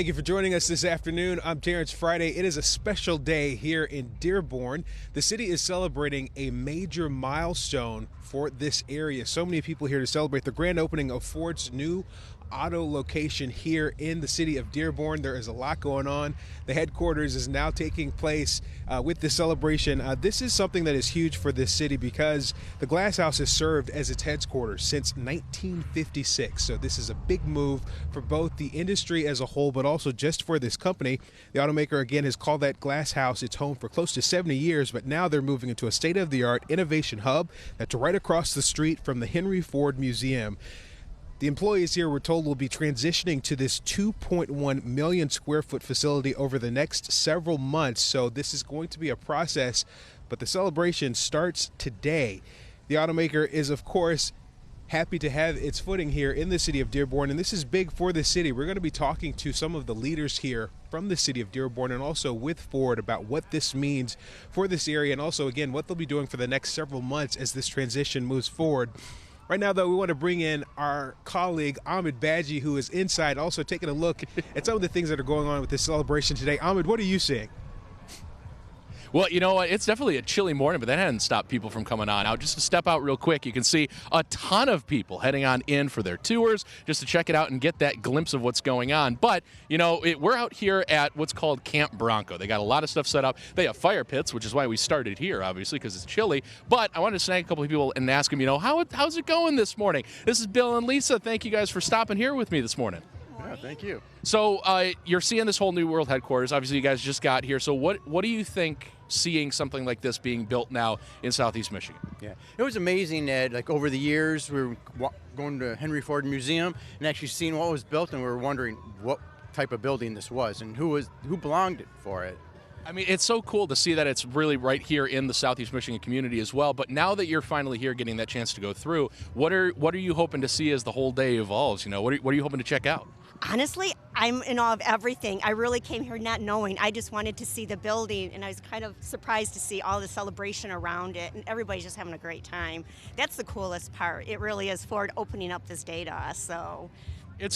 Thank you for joining us this afternoon. I'm Terrence Friday. It is a special day here in Dearborn. The city is celebrating a major milestone for this area. So many people here to celebrate the grand opening of Ford's new auto location here in the city of Dearborn. There is a lot going on. The headquarters is now taking place with this celebration. This is something that is huge for this city because the Glass House has served as its headquarters since 1956. So this is a big move for both the industry as a whole, but also just for this company. The automaker, again, has called that Glass House its home for close to 70 years, but now they're moving into a state-of-the-art innovation hub that's right across the street from the Henry Ford Museum. The employees here, we're told, will be transitioning to this 2.1 million square foot facility over the next several months. So this is going to be a process, but the celebration starts today. The automaker is, of course, happy to have its footing here in the city of Dearborn, and this is big for the city. We're going to be talking to some of the leaders here from the city of Dearborn and also with Ford about what this means for this area and also, again, what they'll be doing for the next several months as this transition moves forward. Right now, though, we want to bring in our colleague, Ahmed Badji, who is inside, also taking a look at some of the things that are going on with this celebration today. Ahmed, what are you seeing? Well, you know what? It's definitely a chilly morning, but that hadn't stopped people from coming on out. Just to step out real quick, you can see a ton of people heading on in for their tours just to check it out and get that glimpse of what's going on. But, you know, we're out here at what's called Camp Bronco. They got a lot of stuff set up. They have fire pits, which is why we started here, obviously, because it's chilly. But I wanted to snag a couple of people and ask them, you know, how's it going this morning? This is Bill and Lisa. Thank you guys for stopping here with me this morning. Yeah, thank you. So you're seeing this whole new world headquarters. Obviously, you guys just got here. So what do you think seeing something like this being built now in Southeast Michigan? Yeah, it was amazing that like over the years we were going to Henry Ford Museum and actually seeing what was built, and we were wondering what type of building this was and who belonged for it. I mean, it's so cool to see that it's really right here in the Southeast Michigan community as well. But now that you're finally here getting that chance to go through, what are you hoping to see as the whole day evolves? You know, what are you hoping to check out? Honestly, I'm in awe of everything. I really came here not knowing. I just wanted to see the building, and I was kind of surprised to see all the celebration around it, and everybody's just having a great time. That's the coolest part. It really is Ford opening up this day to us, so.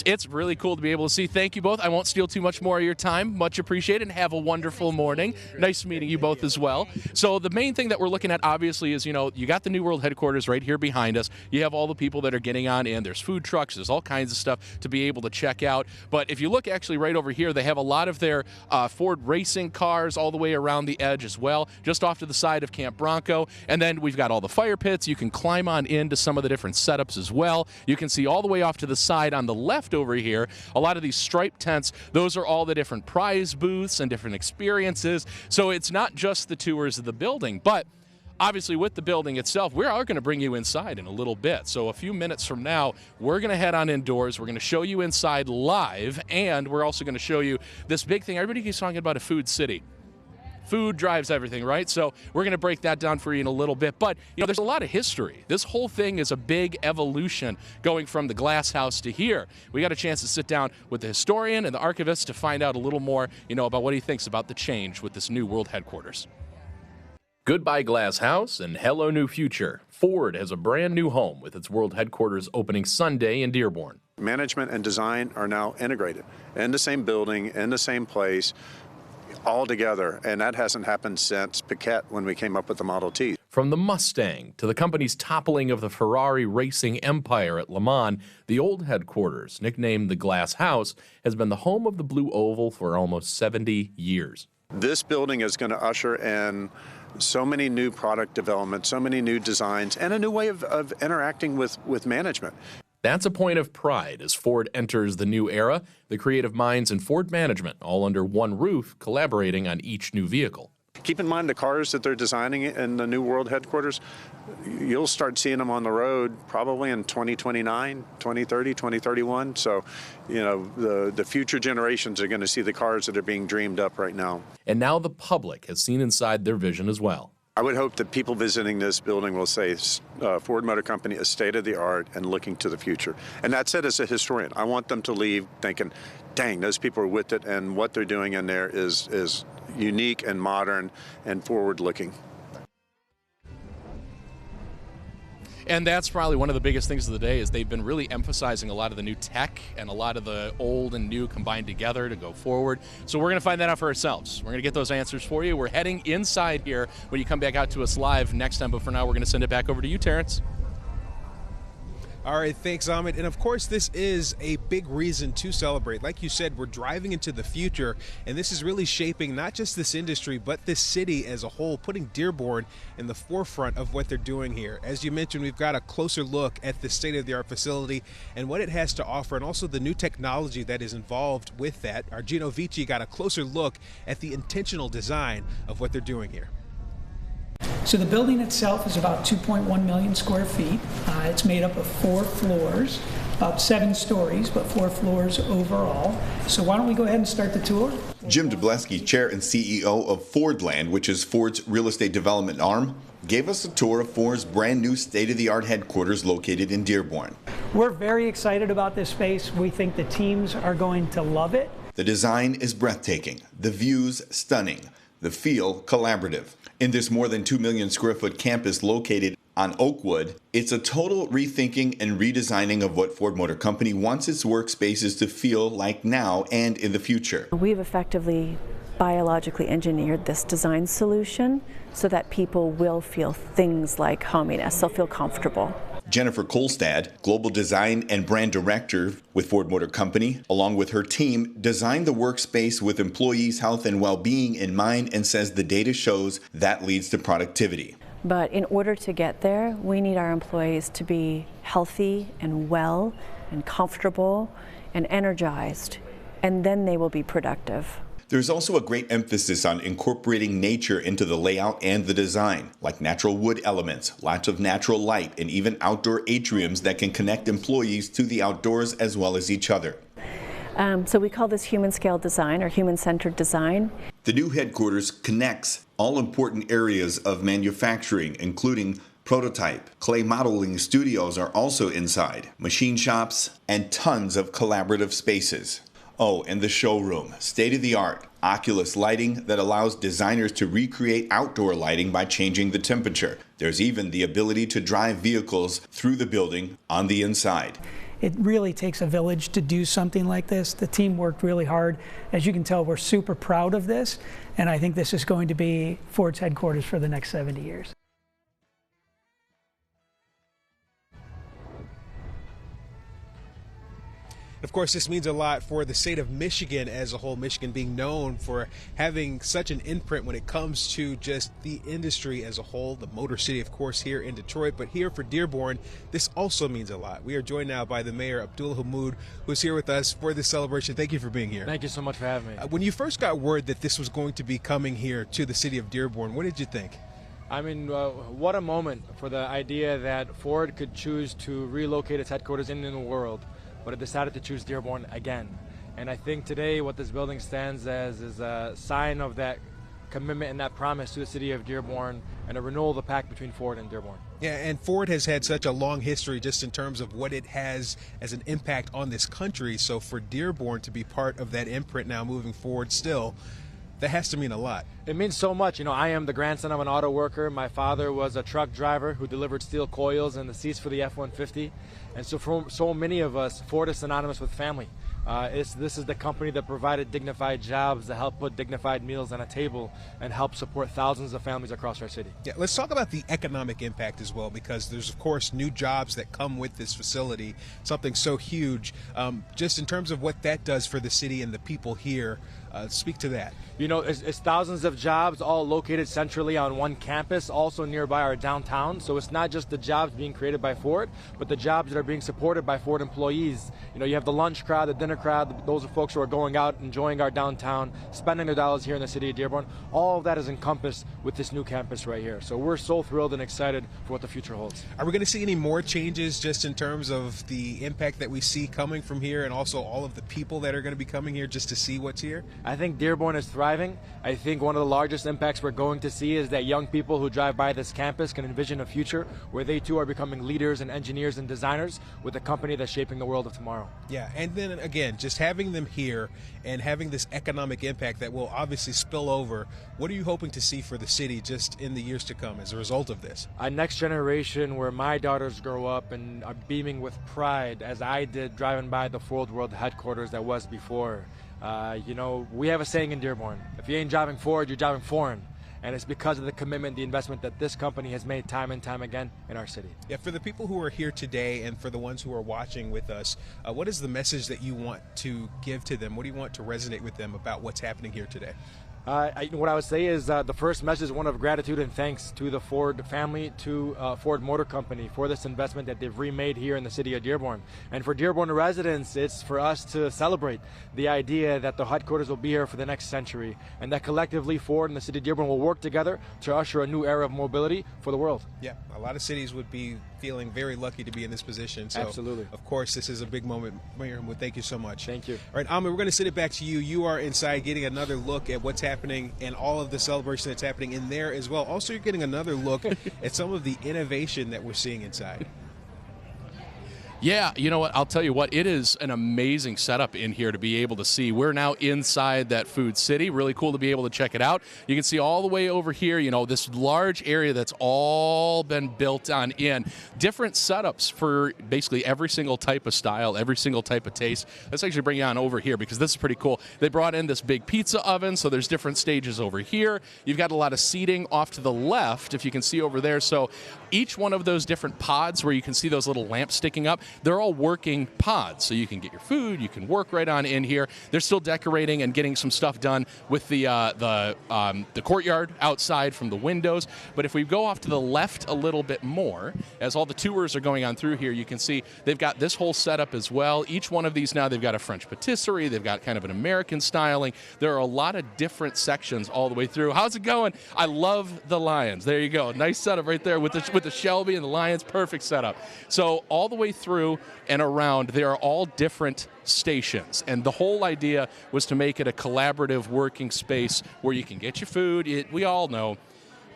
It's really cool to be able to see. Thank you both. I won't steal too much more of your time. Much appreciated, and have a wonderful morning. Nice meeting you both as well. So the main thing that we're looking at, obviously, is, you know, you got the New World headquarters right here behind us. You have all the people that are getting on in. There's food trucks. There's all kinds of stuff to be able to check out. But if you look actually right over here, they have a lot of their Ford racing cars all the way around the edge as well, just off to the side of Camp Bronco. And then we've got all the fire pits. You can climb on into some of the different setups as well. You can see all the way off to the side on the left over here, a lot of these striped tents. Those are all the different prize booths and different experiences. So it's not just the tours of the building, but obviously with the building itself, we are going to bring you inside in a little bit. So a few minutes from now, we're going to head on indoors. We're going to show you inside live, and we're also going to show you this big thing. Everybody keeps talking about a food city. Food drives everything, right? So we're going to break that down for you in a little bit. But, you know, there's a lot of history. This whole thing is a big evolution going from the Glass House to here. We got a chance to sit down with the historian and the archivist to find out a little more, you know, about what he thinks about the change with this new world headquarters. Goodbye Glass House and hello new future. Ford has a brand new home with its world headquarters opening Sunday in Dearborn. Management and design are now integrated in the same building, in the same place, all together, and that hasn't happened since Paquette when we came up with the Model T. From the Mustang to the company's toppling of the Ferrari racing empire at Le Mans, the old headquarters, nicknamed the Glass House, has been the home of the Blue Oval for almost 70 years. This building is going to usher in so many new product development, so many new designs, and a new way of interacting with management. That's a point of pride as Ford enters the new era, the creative minds and Ford management all under one roof, collaborating on each new vehicle. Keep in mind the cars that they're designing in the new world headquarters, you'll start seeing them on the road probably in 2029, 2030, 2031. So, you know, the future generations are going to see the cars that are being dreamed up right now. And now the public has seen inside their vision as well. I would hope that people visiting this building will say Ford Motor Company is state-of-the-art and looking to the future. And that's it as a historian. I want them to leave thinking, dang, those people are with it, and what they're doing in there is unique and modern and forward-looking. And that's probably one of the biggest things of the day is they've been really emphasizing a lot of the new tech and a lot of the old and new combined together to go forward. So we're going to find that out for ourselves. We're going to get those answers for you. We're heading inside here when you come back out to us live next time. But for now, we're going to send it back over to you, Terrence. All right, thanks, Ahmed. And of course, this is a big reason to celebrate. Like you said, we're driving into the future, and this is really shaping not just this industry, but this city as a whole, putting Dearborn in the forefront of what they're doing here. As you mentioned, we've got a closer look at the state-of-the-art facility and what it has to offer, and also the new technology that is involved with that. Our Gino Vici got a closer look at the intentional design of what they're doing here. So the building itself is about 2.1 million square feet. It's made up of 4 floors, about 7 stories, but 4 floors overall. So why don't we go ahead and start the tour? Jim Dobleske, Chair and CEO of Fordland, which is Ford's real estate development arm, gave us a tour of Ford's brand new state-of-the-art headquarters located in Dearborn. We're very excited about this space. We think the teams are going to love it. The design is breathtaking, the views stunning, the feel collaborative. In this more than 2 million square foot campus located on Oakwood, it's a total rethinking and redesigning of what Ford Motor Company wants its workspaces to feel like now and in the future. We've effectively biologically engineered this design solution so that people will feel things like hominess. They'll feel comfortable. Jennifer Kolstad, Global Design and Brand Director with Ford Motor Company, along with her team, designed the workspace with employees' health and well-being in mind and says the data shows that leads to productivity. But in order to get there, we need our employees to be healthy and well and comfortable and energized, and then they will be productive. There's also a great emphasis on incorporating nature into the layout and the design, like natural wood elements, lots of natural light, and even outdoor atriums that can connect employees to the outdoors as well as each other. So we call this human scale design or human-centered design. The new headquarters connects all important areas of manufacturing, including prototype. Clay modeling studios are also inside, machine shops, and tons of collaborative spaces. Oh, and the showroom, state-of-the-art, Oculus lighting that allows designers to recreate outdoor lighting by changing the temperature. There's even the ability to drive vehicles through the building on the inside. It really takes a village to do something like this. The team worked really hard. As you can tell, we're super proud of this, and I think this is going to be Ford's headquarters for the next 70 years. Of course, this means a lot for the state of Michigan as a whole, Michigan being known for having such an imprint when it comes to just the industry as a whole, the Motor City, of course, here in Detroit. But here for Dearborn, this also means a lot. We are joined now by the Mayor Abdullah Hammoud, who's here with us for this celebration. Thank you for being here. Thank you so much for having me. When you first got word that this was going to be coming here to the city of Dearborn, what did you think? I mean, what a moment for the idea that Ford could choose to relocate its headquarters in the world, but it decided to choose Dearborn again. And I think today what this building stands as is a sign of that commitment and that promise to the city of Dearborn and a renewal of the pact between Ford and Dearborn. Yeah, and Ford has had such a long history just in terms of what it has as an impact on this country. So for Dearborn to be part of that imprint now moving forward still, that has to mean a lot. It means so much. You know, I am the grandson of an auto worker. My father was a truck driver who delivered steel coils and the seats for the F-150. And so for so many of us, Ford is synonymous with family. This is the company that provided dignified jobs that help put dignified meals on a table and help support thousands of families across our city. Yeah, let's talk about the economic impact as well, because there's, of course, new jobs that come with this facility, something so huge. Just in terms of what that does for the city and the people here, speak to that. You know, it's thousands of jobs all located centrally on one campus, also nearby our downtown. So it's not just the jobs being created by Ford, but the jobs that are being supported by Ford employees. You know, you have the lunch crowd, the dinner crowd, those are folks who are going out, enjoying our downtown, spending their dollars here in the city of Dearborn. All of that is encompassed with this new campus right here. So we're so thrilled and excited for what the future holds. Are we going to see any more changes just in terms of the impact that we see coming from here, and also all of the people that are going to be coming here just to see what's here? I think Dearborn is thriving. I think one of the largest impacts we're going to see is that young people who drive by this campus can envision a future where they too are becoming leaders and engineers and designers with a company that's shaping the world of tomorrow. Yeah, and then again, again, just having them here and having this economic impact that will obviously spill over, what are you hoping to see for the city just in the years to come as a result of this? A next generation where my daughters grow up and are beaming with pride as I did driving by the Ford World headquarters that was before. You know, we have a saying in Dearborn, if you ain't driving Ford, you're driving foreign. And it's because of the commitment, the investment that this company has made time and time again in our city. Yeah, for the people who are here today and for the ones who are watching with us, what is the message that you want to give to them? What do you want to resonate with them about what's happening here today? What I would say is the first message is one of gratitude and thanks to the Ford family, to Ford Motor Company for this investment that they've remade here in the city of Dearborn. And for Dearborn residents, it's for us to celebrate the idea that the headquarters will be here for the next century and that collectively Ford and the city of Dearborn will work together to usher a new era of mobility for the world. Yeah, a lot of cities would be feeling very lucky to be in this position. So, absolutely. Of course, this is a big moment. Mayor Hammoud, thank you so much. Thank you. All right, Ahmed, we're going to send it back to you. You are inside getting another look at what's happening and all of the celebration that's happening in there as well. Also, you're getting another look at some of the innovation that we're seeing inside. Yeah, you know what? I'll tell you what, it is an amazing setup in here to be able to see. We're now inside that food city. Really cool to be able to check it out. You can see all the way over here, you know, this large area that's all been built on in. Different setups for basically every single type of style, every single type of taste. Let's actually bring you on over here because this is pretty cool. They brought in this big pizza oven, so there's different stages over here. You've got a lot of seating off to the left, if you can see over there. So each one of those different pods where you can see those little lamps sticking up, they're all working pods, so you can get your food, you can work right on in here. They're still decorating and getting some stuff done with the courtyard outside from the windows. But if we go off to the left a little bit more, as all the tours are going on through here, you can see they've got this whole setup as well. Each one of these now, they've got a French patisserie, they've got kind of an American styling. There are a lot of different sections all the way through. How's it going? I love the lions. There you go. Nice setup right there with the Shelby and the lions. Perfect setup. So all the way through and around, they are all different stations. And the whole idea was to make it a collaborative working space where you can get your food. We all know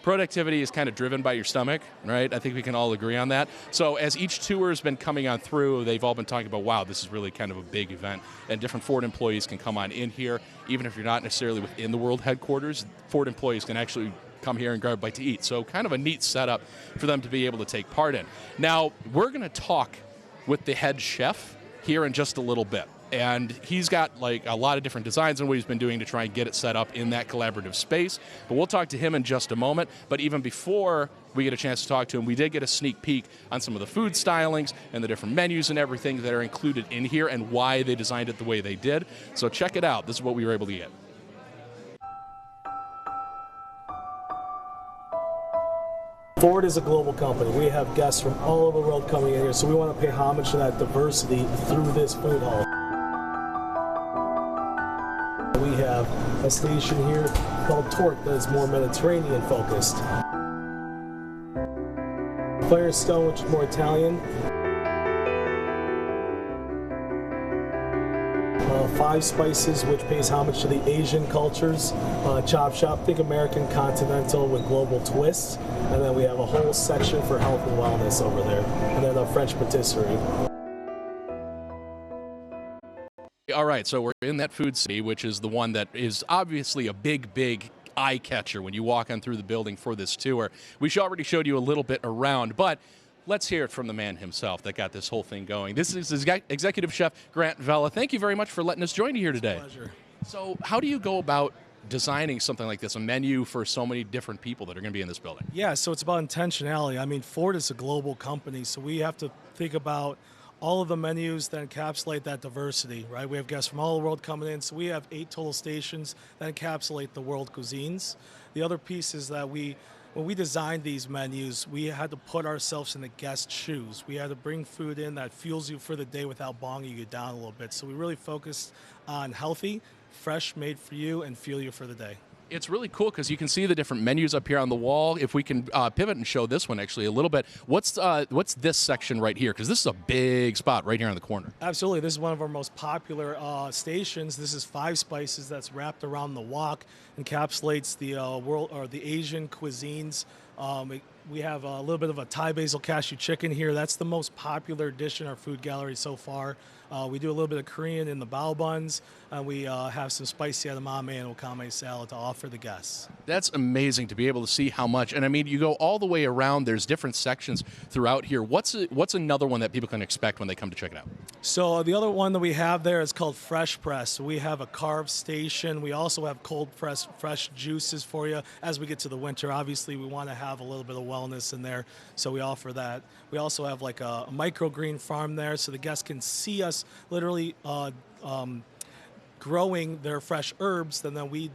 productivity is kind of driven by your stomach, right? I think we can all agree on that. So as each tour has been coming on through, they've all been talking about, wow, this is really kind of a big event. And different Ford employees can come on in here. Even if you're not necessarily within the world headquarters, Ford employees can actually come here and grab a bite to eat. So kind of a neat setup for them to be able to take part in. Now, we're going to talk with the head chef here in just a little bit. And he's got like a lot of different designs and what he's been doing to try and get it set up in that collaborative space. But we'll talk to him in just a moment. But even before we get a chance to talk to him, we did get a sneak peek on some of the food stylings and the different menus and everything that are included in here and why they designed it the way they did. So check it out. This is what we were able to get. Ford is a global company. We have guests from all over the world coming in here, so we want to pay homage to that diversity through this food hall. We have a station here called Torque that is more Mediterranean focused. Firestone, which is more Italian. Five Spices, which pays homage to the Asian cultures. Chop Shop, think American continental with global twists. And then we have a whole section for health and wellness over there. And then a French patisserie. All right, so we're in that food city, which is the one that is obviously a big eye catcher when you walk on through the building for this tour. We already showed you a little bit around, but let's hear it from the man himself that got this whole thing going. This is Executive Chef Grant Vella. Thank you very much for letting us join you here today. Pleasure. So how do you go about designing something like this, a menu for so many different people that are going to be in this building? Yeah, so it's about intentionality. I mean, Ford is a global company, so we have to think about all of the menus that encapsulate that diversity, right? We have guests from all over the world coming in, so we have 8 total stations that encapsulate the world cuisines. The other piece is that when we designed these menus, we had to put ourselves in the guest's shoes. We had to bring food in that fuels you for the day without bogging you down a little bit. So we really focused on healthy, fresh, made for you, and fuel you for the day. It's really cool because you can see the different menus up here on the wall. If we can pivot and show this one actually a little bit. What's this section right here? Because this is a big spot right here on the corner. Absolutely. This is one of our most popular stations. This is Five Spices that's wrapped around the wok, encapsulates the world or the Asian cuisines. We have a little bit of a Thai basil cashew chicken here. That's the most popular dish in our food gallery so far. We do a little bit of Korean in the bao buns. We have some spicy edamame and wakame salad to offer the guests. That's amazing to be able to see how much. And I mean, you go all the way around. There's different sections throughout here. What's another one that people can expect when they come to check it out? So the other one that we have there is called Fresh Press. We have a carve station. We also have cold press fresh juices for you. As we get to the winter, obviously we want to have a little bit of wellness in there, so we offer that. We also have like a microgreen farm there, so the guests can see us literally growing their fresh herbs, and then we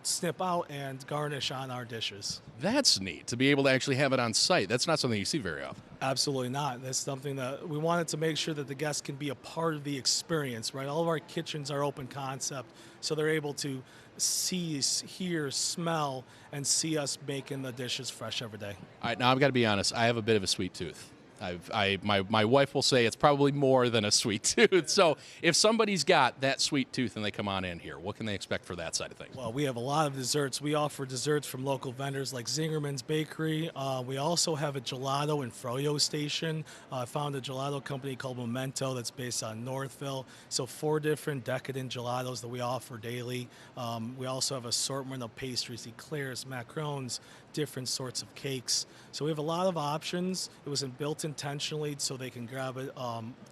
snip out and garnish on our dishes. That's neat to be able to actually have it on site. That's not something you see very often. Absolutely not. That's something that we wanted to make sure that the guests can be a part of the experience, right? All of our kitchens are open concept, so they're able to see, hear, smell, and see us making the dishes fresh every day. All right, now I've got to be honest. I have a bit of a sweet tooth. My wife will say it's probably more than a sweet tooth. So if somebody's got that sweet tooth and they come on in here, what can they expect for that side of things? Well, we have a lot of desserts. We offer desserts from local vendors like Zingerman's Bakery. We also have a gelato and froyo station. I found a gelato company called Memento that's based on Northville. So 4 different decadent gelatos that we offer daily. We also have assortment of pastries, eclairs, macarons, different sorts of cakes. So we have a lot of options. It was built intentionally so they can grab it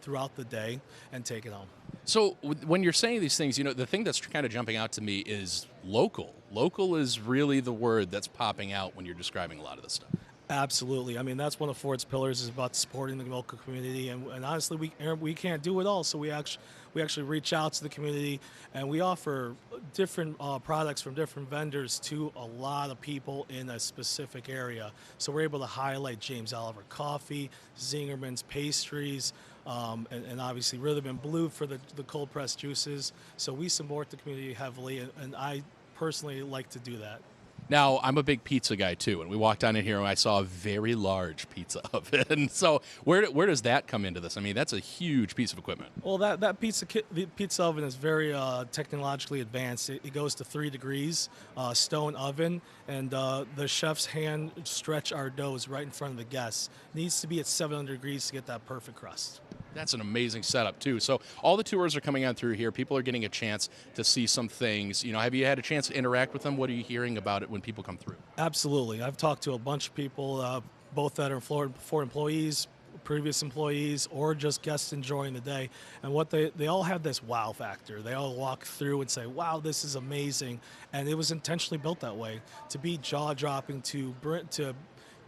throughout the day and take it home. So when you're saying these things, you know, the thing that's kind of jumping out to me is local. Local is really the word that's popping out when you're describing a lot of this stuff. Absolutely. I mean, that's one of Ford's pillars, is about supporting the local community. And honestly, we can't do it all. So we actually reach out to the community, and we offer different products from different vendors to a lot of people in a specific area. So we're able to highlight James Oliver Coffee, Zingerman's Pastries, and obviously Rhythm and Blue for the cold pressed juices. So we support the community heavily, and I personally like to do that. Now, I'm a big pizza guy, too, and we walked down in here and I saw a very large pizza oven. So where does that come into this? I mean, that's a huge piece of equipment. Well, the pizza oven is very technologically advanced. It goes to 3 degrees, stone oven, and the chef's hand stretch our doughs right in front of the guests. It needs to be at 700 degrees to get that perfect crust. That's an amazing setup, too. So all the tours are coming on through here. People are getting a chance to see some things. You know, have you had a chance to interact with them? What are you hearing about it when people come through? Absolutely. I've talked to a bunch of people, both that are Ford employees, previous employees, or just guests enjoying the day. And what they all have this wow factor. They all walk through and say, wow, this is amazing. And it was intentionally built that way, to be jaw-dropping, to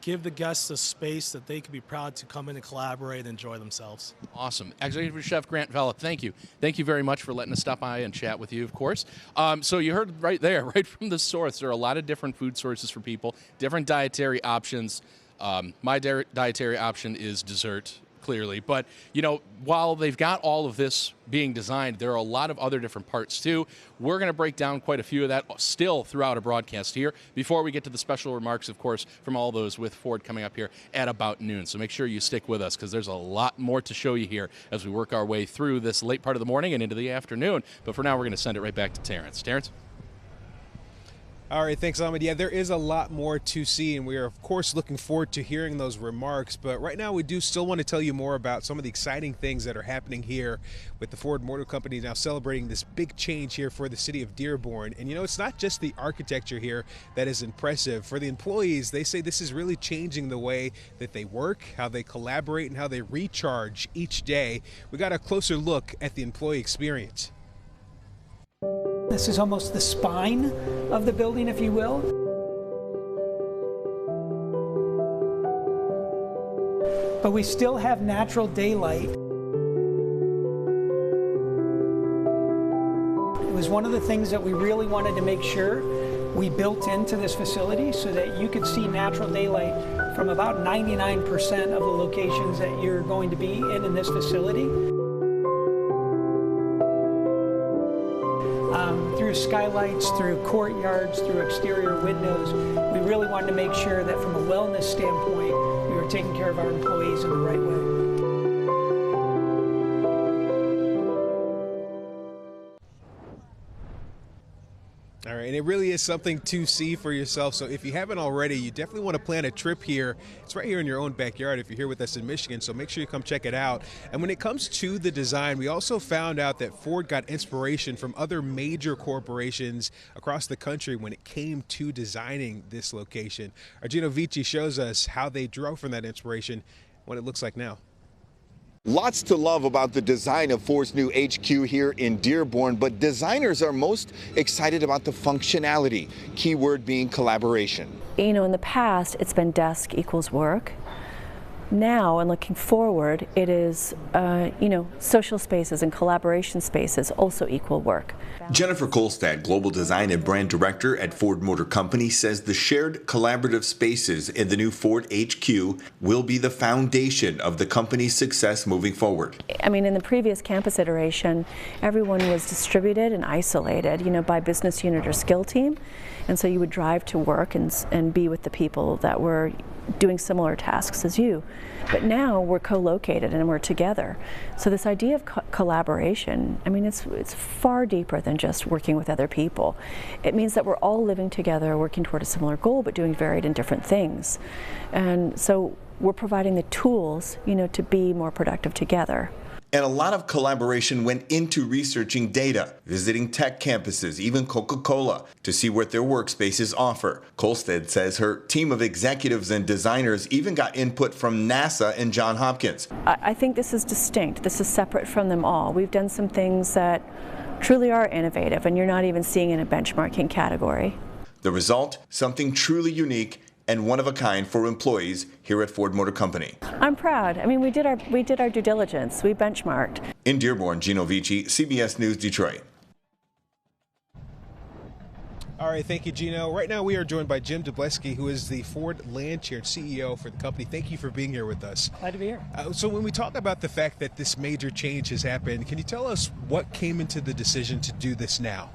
give the guests a space that they can be proud to come in and collaborate and enjoy themselves. Awesome. Executive Chef Grant Vella, thank you. Thank you very much for letting us stop by and chat with you, of course. So you heard right there, right from the source, there are a lot of different food sources for people, different dietary options. My dietary option is dessert, clearly. But, you know, while they've got all of this being designed, there are a lot of other different parts, too. We're going to break down quite a few of that still throughout a broadcast here before we get to the special remarks, of course, from all those with Ford coming up here at about noon. So make sure you stick with us, because there's a lot more to show you here as we work our way through this late part of the morning and into the afternoon. But for now, we're going to send it right back to Terrence. Terrence? All right, thanks, Ahmed. Yeah, there is a lot more to see, and we are, of course, looking forward to hearing those remarks. But right now, we do still want to tell you more about some of the exciting things that are happening here with the Ford Motor Company now celebrating this big change here for the city of Dearborn. And, you know, it's not just the architecture here that is impressive. For the employees, they say this is really changing the way that they work, how they collaborate, and how they recharge each day. We got a closer look at the employee experience. This is almost the spine of the building, if you will. But we still have natural daylight. It was one of the things that we really wanted to make sure we built into this facility, so that you could see natural daylight from about 99% of the locations that you're going to be in this facility. Through skylights, through courtyards, through exterior windows, we really wanted to make sure that from a wellness standpoint, we were taking care of our employees in the right way. All right, and it really is something to see for yourself. So if you haven't already, you definitely want to plan a trip here. It's right here in your own backyard if you're here with us in Michigan, so make sure you come check it out. And when it comes to the design, we also found out that Ford got inspiration from other major corporations across the country when it came to designing this location. Argino Vici shows us how they drew from that inspiration, what it looks like now. Lots to love about the design of Ford's new HQ here in Dearborn, but designers are most excited about the functionality, keyword being collaboration. You know, in the past, it's been desk equals work. Now, and looking forward, it is, social spaces and collaboration spaces also equal work. Jennifer Kolstad, Global Design and Brand Director at Ford Motor Company, says the shared collaborative spaces in the new Ford HQ will be the foundation of the company's success moving forward. I mean, in the previous campus iteration, everyone was distributed and isolated, by business unit or skill team. And so you would drive to work and be with the people that were doing similar tasks as you. But now we're co-located and we're together. So this idea of collaboration, I mean, it's far deeper than just working with other people. It means that we're all living together, working toward a similar goal, but doing varied and different things. And so we're providing the tools, to be more productive together. And a lot of collaboration went into researching data, visiting tech campuses, even Coca-Cola, to see what their workspaces offer. Kolstad says her team of executives and designers even got input from NASA and Johns Hopkins. I think this is distinct. This is separate from them all. We've done some things that truly are innovative, and you're not even seeing in a benchmarking category. The result, something truly unique and one of a kind for employees here at Ford Motor Company. I'm proud. I mean, we did our due diligence. We benchmarked. In Dearborn, Gino Vici, CBS News, Detroit. All right, thank you, Gino. Right now we are joined by Jim Dobleske, who is the Ford Land Chair CEO for the company. Thank you for being here with us. Glad to be here. So when we talk about the fact that this major change has happened, can you tell us what came into the decision to do this now?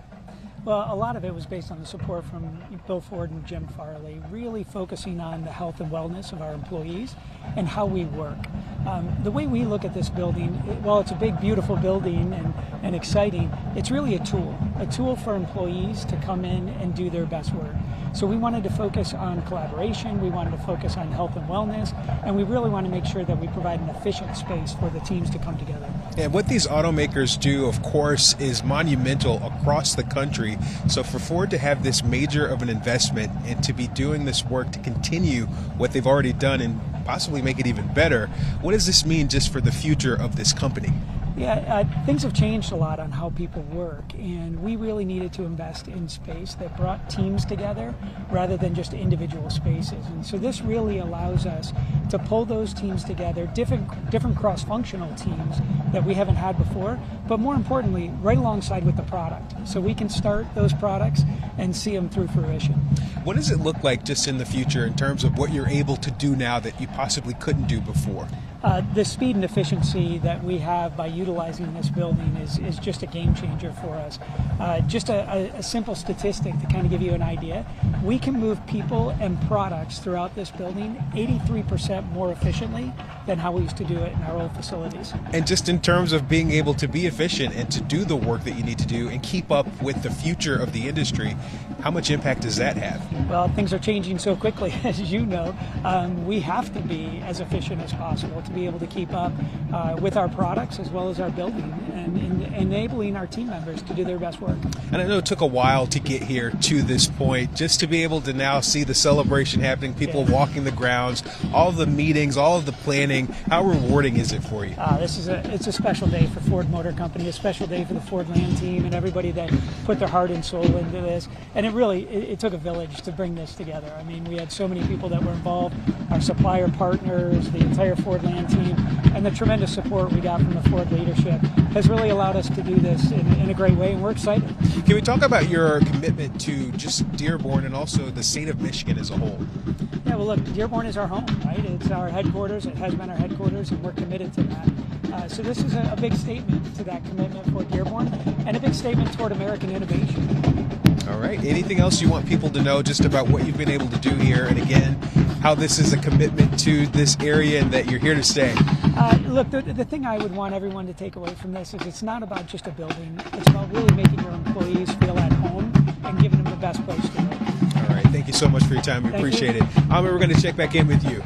Well, a lot of it was based on the support from Bill Ford and Jim Farley, really focusing on the health and wellness of our employees and how we work. The way we look at this building, while it's a big, beautiful building and exciting, it's really a tool for employees to come in and do their best work. So we wanted to focus on collaboration, we wanted to focus on health and wellness, and we really want to make sure that we provide an efficient space for the teams to come together. And what these automakers do, of course, is monumental across the country. So for Ford to have this major of an investment and to be doing this work to continue what they've already done and possibly make it even better, what does this mean just for the future of this company? Yeah, things have changed a lot on how people work, and we really needed to invest in space that brought teams together rather than just individual spaces. And so this really allows us to pull those teams together, different cross-functional teams that we haven't had before, but more importantly, right alongside with the product. So we can start those products and see them through fruition. What does it look like just in the future in terms of what you're able to do now that you possibly couldn't do before? The speed and efficiency that we have by utilizing this building is just a game changer for us. Just a simple statistic to kind of give you an idea, we can move people and products throughout this building 83% more efficiently than how we used to do it in our old facilities. And just in terms of being able to be efficient and to do the work that you need to do and keep up with the future of the industry, how much impact does that have? Well, things are changing so quickly, as you know. We have to be as efficient as possible to be able to keep up with our products as well as our building and enabling our team members to do their best work. And I know it took a while to get here to this point, just to be able to now see the celebration happening, people walking the grounds, all the meetings, all of the planning. How rewarding is it for you? It's a special day for Ford Motor Company, a special day for the Ford Land team and everybody that put their heart and soul into this. And it took a village to bring this together. I mean, we had so many people that were involved, our supplier partners, the entire Ford Land team, and the tremendous support we got from the Ford leadership has really allowed us to do this in a great way, and we're excited. Can we talk about your commitment to just Dearborn and also the state of Michigan as a whole? Yeah, well, look, Dearborn is our home, right? It's our headquarters. It has been our headquarters, and we're committed to that. So this is a big statement to that commitment for Dearborn and a big statement toward American innovation. All right. Anything else you want people to know just about what you've been able to do here, and again, how this is a commitment to this area and that you're here to stay? Look, the thing I would want everyone to take away from this is it's not about just a building. It's about really making your employees feel at home and giving them so much for your time. We appreciate it. We're going to check back in with you.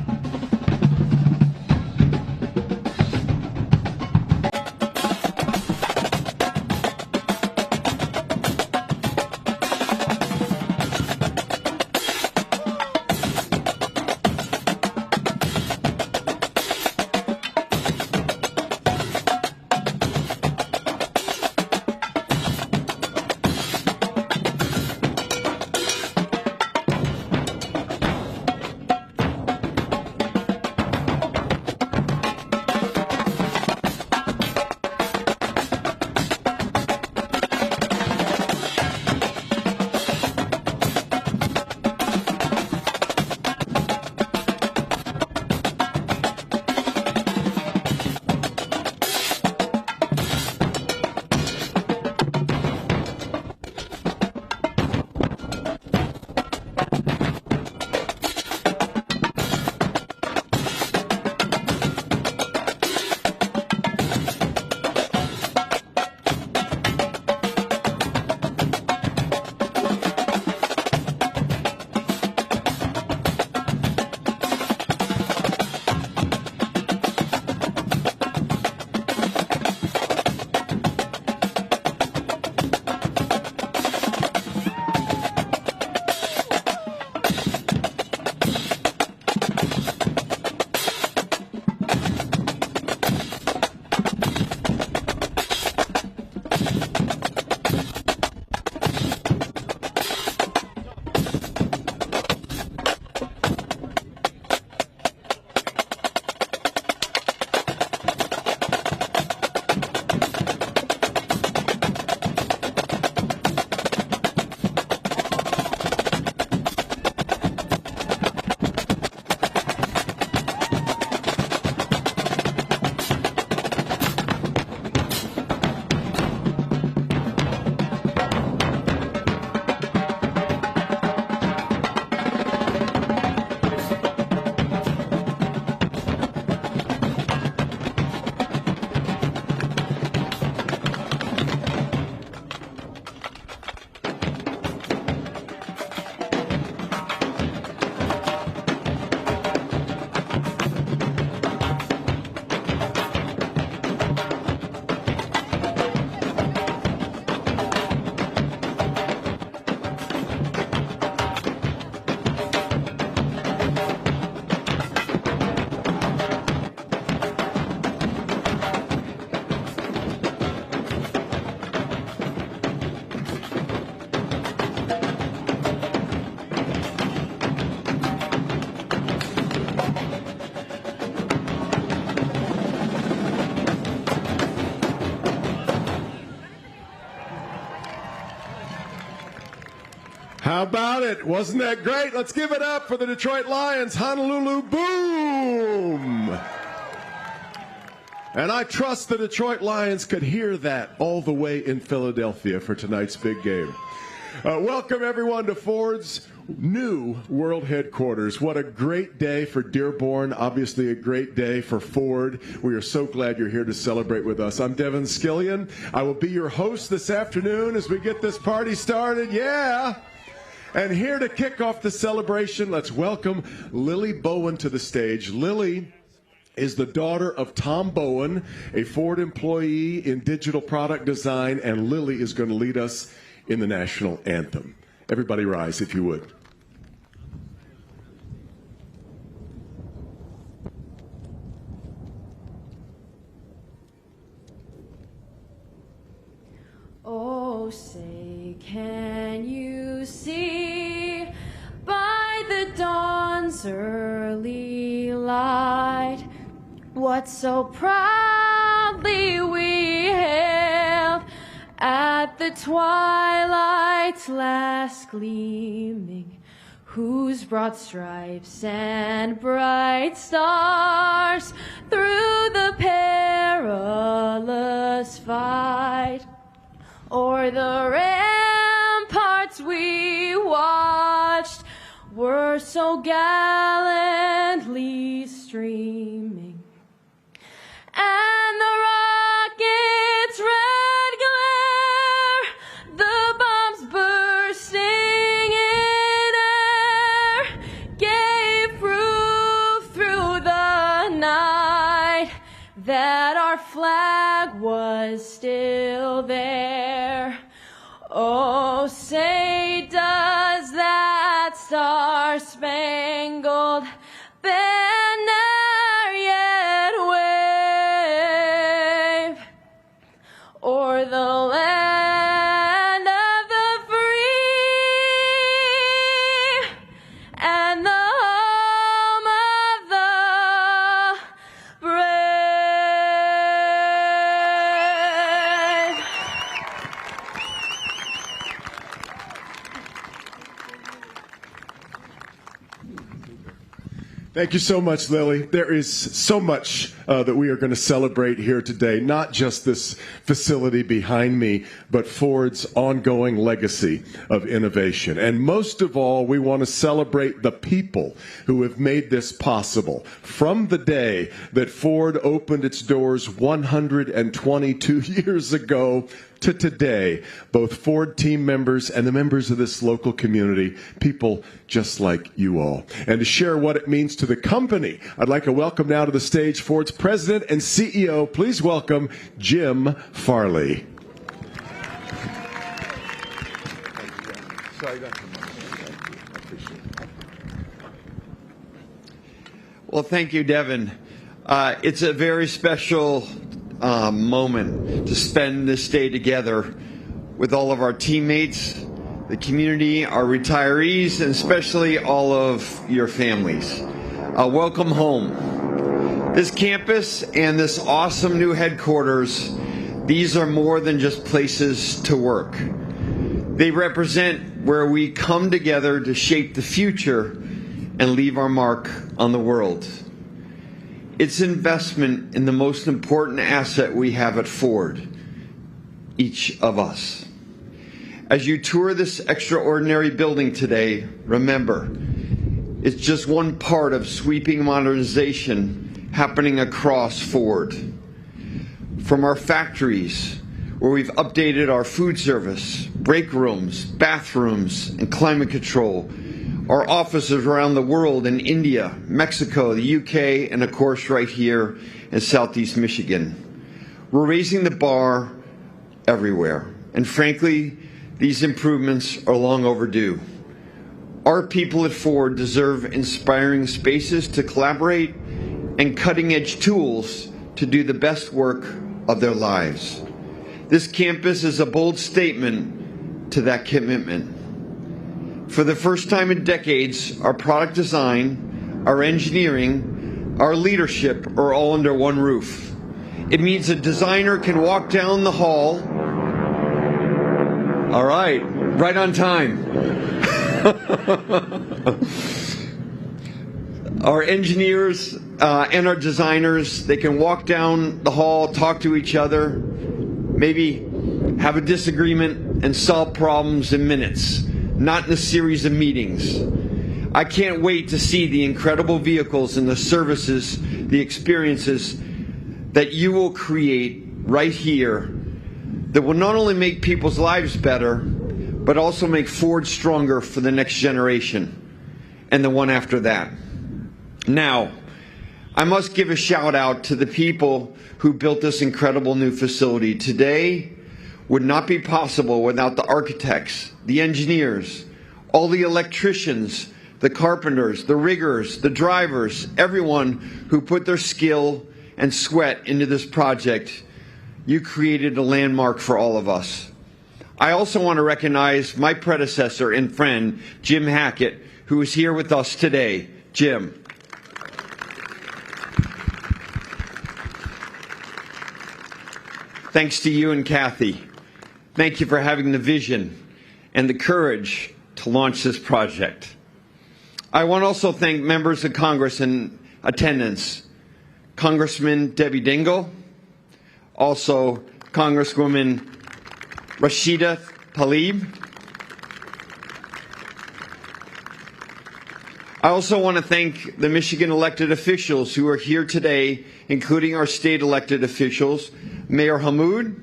How about it? Wasn't that great? Let's give it up for the Detroit Lions. Honolulu Boom! And I trust the Detroit Lions could hear that all the way in Philadelphia for tonight's big game. Welcome, everyone, to Ford's new world headquarters. What a great day for Dearborn. Obviously a great day for Ford. We are so glad you're here to celebrate with us. I'm Devin Skillian. I will be your host this afternoon as we get this party started. Yeah! And here to kick off the celebration, let's welcome Lily Bowen to the stage. Lily is the daughter of Tom Bowen, a Ford employee in digital product design, and Lily is going to lead us in the national anthem. Everybody rise, if you would. Oh, say, can you see by the dawn's early light what so proudly we hailed at the twilight's last gleaming, whose broad stripes and bright stars through the perilous fight o'er the ramparts we watched were so gallantly streaming, and the rocket's red glare, the bombs bursting in that our flag was still there. Oh, say does that star-spangled banner yet wave o'er the land of the free and the home of the brave? Thank you so much, Lily. There is so much that we are going to celebrate here today, not just this facility behind me, but Ford's ongoing legacy of innovation. And most of all, we want to celebrate the people who have made this possible. From the day that Ford opened its doors 122 years ago to today, both Ford team members and the members of this local community, people just like you all. And to share what it means to the company, I'd like to welcome now to the stage Ford's president and CEO. Please welcome Jim Farley. Well, thank you, Devin. It's a very special moment to spend this day together with all of our teammates, the community, our retirees, and especially all of your families. Welcome home. This campus and this awesome new headquarters, these are more than just places to work. They represent where we come together to shape the future and leave our mark on the world. It's investment in the most important asset we have at Ford, each of us. As you tour this extraordinary building today, remember, it's just one part of sweeping modernization happening across Ford. From our factories, where we've updated our food service, break rooms, bathrooms, and climate control, our offices around the world in India, Mexico, the UK, and of course right here in Southeast Michigan. We're raising the bar everywhere, and frankly, these improvements are long overdue. Our people at Ford deserve inspiring spaces to collaborate and cutting-edge tools to do the best work of their lives. This campus is a bold statement to that commitment. For the first time in decades, our product design, our engineering, our leadership are all under one roof. It means a designer can walk down the hall. All right, right on time. Our engineers and our designers, they can walk down the hall, talk to each other, maybe have a disagreement and solve problems in minutes, not in a series of meetings. I can't wait to see the incredible vehicles and the services, the experiences that you will create right here that will not only make people's lives better, but also make Ford stronger for the next generation and the one after that. Now, I must give a shout out to the people who built this incredible new facility. Today would not be possible without the architects, the engineers, all the electricians, the carpenters, the riggers, the drivers, everyone who put their skill and sweat into this project. You created a landmark for all of us. I also want to recognize my predecessor and friend, Jim Hackett, who is here with us today. Jim. Thanks to you and Kathy. Thank you for having the vision and the courage to launch this project. I want to also thank members of Congress in attendance. Congressman Debbie Dingell, also Congresswoman Rashida Tlaib. I also want to thank the Michigan elected officials who are here today, including our state elected officials, Mayor Hammoud,